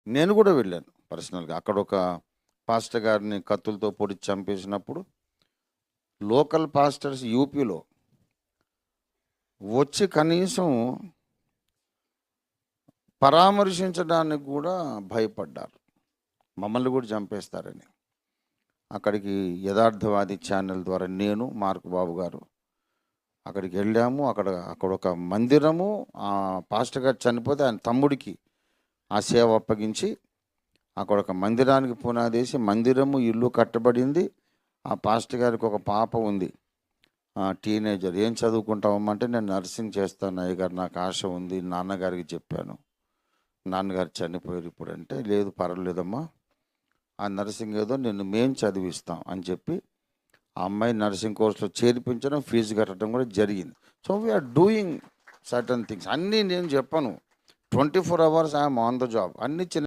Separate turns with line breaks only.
నేను కూడా వెళ్ళాను పర్సనల్గా. అక్కడ ఒక పాస్టర్ గారిని కత్తులతో పొడిచి చంపేసినప్పుడు లోకల్ పాస్టర్స్ యూపీలో వచ్చి కనీసం పరామర్శించడానికి కూడా భయపడ్డారు, మమ్మల్ని కూడా చంపేస్తారని. అక్కడికి యథార్థవాది ఛానల్ ద్వారా నేను, మార్క్ బాబు గారు అక్కడికి వెళ్ళాము. అక్కడ ఒక మందిరము, ఆ పాస్టర్ గారు చనిపోతే ఆయన తమ్ముడికి ఆ సేవ అప్పగించి అక్కడ ఒక మందిరానికి పునాదేసి మందిరము, ఇల్లు కట్టబడింది. ఆ పాస్టర్ గారికి ఒక పాప ఉంది, టీనేజర్. ఏం చదువుకుంటామంటే నేను నర్సింగ్ చేస్తాను అయ్యగారు, నాకు ఆశ ఉంది. నాన్నగారికి చెప్పాను, నాన్నగారు చనిపోయారు ఇప్పుడు. అంటే లేదు పర్వాలేదమ్మా, ఆ నర్సింగ్ ఏదో మేము చదివిస్తాం అని చెప్పి ఆ అమ్మాయి నర్సింగ్ కోర్సులో చేర్పించడం, ఫీజు కట్టడం కూడా జరిగింది. So we're doing certain things. అన్నీ నేను చెప్పను, 24 hours I'm on the job. అన్ని చిన్న